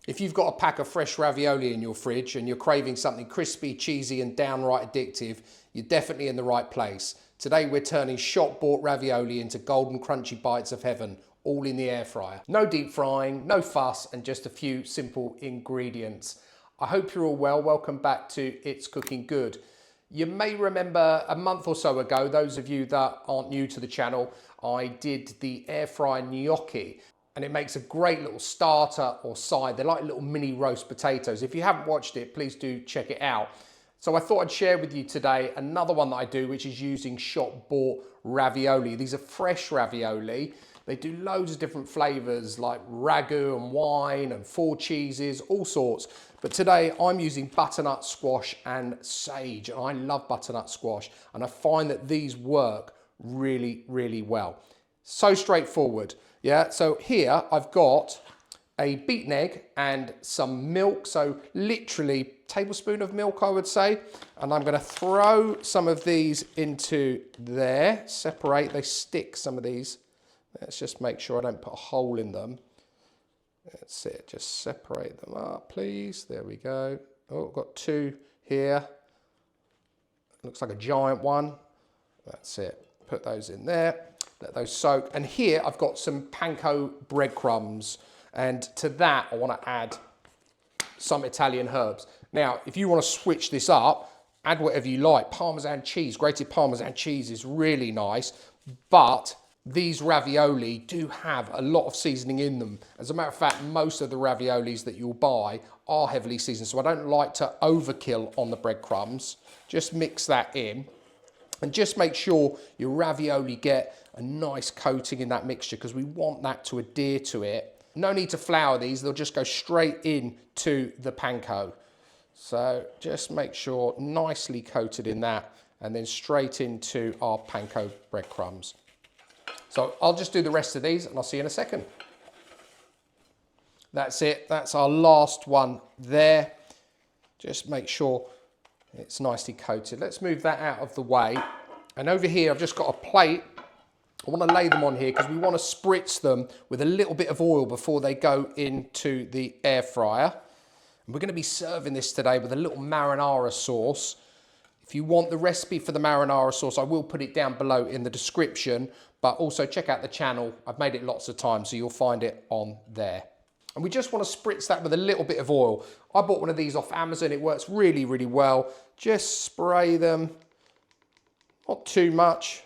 If you've got a pack of fresh ravioli in your fridge and you're craving something crispy, cheesy and downright addictive, you're definitely in the right place. Today we're turning shop-bought ravioli into golden crunchy bites of heaven, all in the air fryer. No deep frying, no fuss, and just a few simple ingredients. I hope you're all well. Welcome back to It's Cooking Good. You may remember a month or so ago, those of you that aren't new to the channel, I did the air fry gnocchi. And it makes a great little starter or side. They're like little mini roast potatoes. If you haven't watched it, please do check it out. So I thought I'd share with you today another one that I do, which is using shop-bought ravioli. These are fresh ravioli. They do loads of different flavors like ragu and wine and 4 cheeses, all sorts. But today I'm using butternut squash and sage. And I love butternut squash. And I find that these work really, really well. So straightforward. Yeah, so here I've got a beaten egg and some milk. So literally a tablespoon of milk, I would say. And I'm going to throw some of these into there. Separate, they stick, some of these. Let's just make sure I don't put a hole in them. That's it, just separate them up, please. There we go. Oh, I've got 2 here. Looks like a giant one. That's it. Put those in there. Let those soak. And here I've got some panko breadcrumbs. And to that, I want to add some Italian herbs. Now, if you want to switch this up, add whatever you like. Parmesan cheese, grated Parmesan cheese is really nice. But these ravioli do have a lot of seasoning in them. As a matter of fact, most of the raviolis that you'll buy are heavily seasoned. So I don't like to overkill on the breadcrumbs. Just mix that in. And just make sure your ravioli get a nice coating in that mixture because we want that to adhere to it. No need to flour these, they'll just go straight into the panko. So just make sure nicely coated in that and then straight into our panko breadcrumbs. So I'll just do the rest of these and I'll see you in a second. That's it, that's our last one there. Just make sure it's nicely coated. Let's move that out of the way. And over here, I've just got a plate. I want to lay them on here because we want to spritz them with a little bit of oil before they go into the air fryer. And we're going to be serving this today with a little marinara sauce. If you want the recipe for the marinara sauce, I will put it down below in the description, but also check out the channel. I've made it lots of times, so you'll find it on there. And we just want to spritz that with a little bit of oil. I bought one of these off Amazon. It works really, really well. Just spray them, not too much.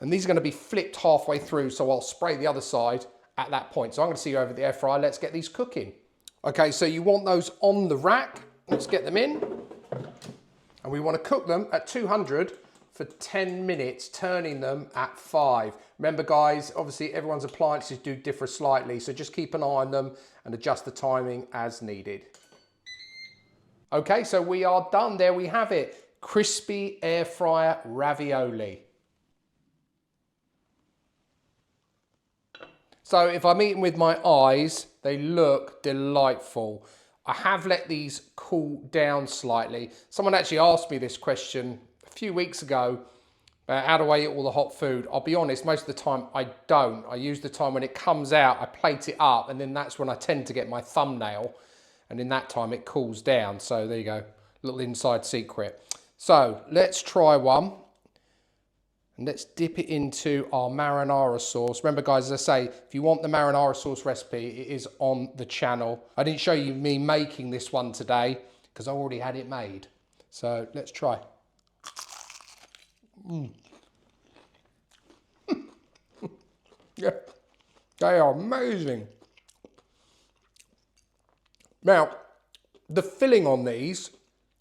And these are going to be flipped halfway through, so I'll spray the other side at that point. So I'm going to see you over the air fryer. Let's get these cooking. Okay, so you want those on the rack. Let's get them in. And we want to cook them at 200 for 10 minutes, turning them at 5. Remember guys, obviously everyone's appliances do differ slightly, so just keep an eye on them and adjust the timing as needed. Okay, so we are done. There we have it. Crispy air fryer ravioli. So if I'm eating with my eyes, they look delightful. I have let these cool down slightly. Someone actually asked me this question a few weeks ago about how do I eat all the hot food. I'll be honest, most of the time I don't. I use the time when it comes out, I plate it up, and then that's when I tend to get my thumbnail. And in that time it cools down. So there you go, little inside secret. So let's try one. And let's dip it into our marinara sauce. Remember guys, as I say, if you want the marinara sauce recipe, it is on the channel. I didn't show you me making this one today because I already had it made. So let's try. Yeah, they are amazing. Now, the filling on these,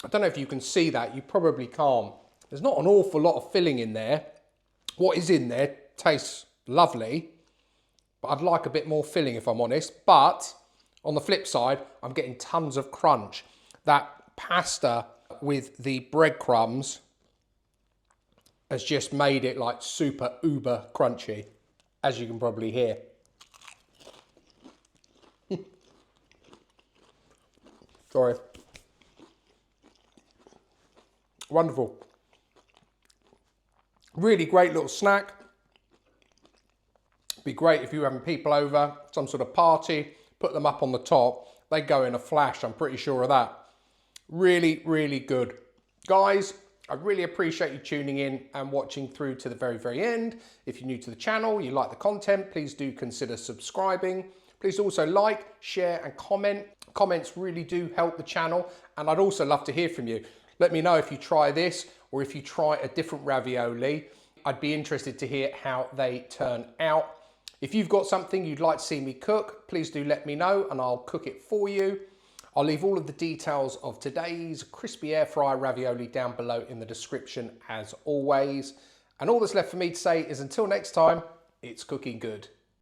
I don't know if you can see that, you probably can't. There's not an awful lot of filling in there. What is in there tastes lovely, but I'd like a bit more filling if I'm honest. But on the flip side, I'm getting tons of crunch. That pasta with the breadcrumbs has just made it like super uber crunchy, as you can probably hear. Sorry. Wonderful. Really great little snack. Be great if you're having people over, some sort of party, put them up on the top, they go in a flash, I'm pretty sure of that. Really, really good. Guys, I really appreciate you tuning in and watching through to the very, very end. If you're new to the channel, you like the content, please do consider subscribing. Please also like, share and comment. Comments really do help the channel, and I'd also love to hear from you. Let me know if you try this or if you try a different ravioli. I'd be interested to hear how they turn out. If you've got something you'd like to see me cook, please do let me know and I'll cook it for you. I'll leave all of the details of today's crispy air fryer ravioli down below in the description as always. And all that's left for me to say is until next time, it's cooking good.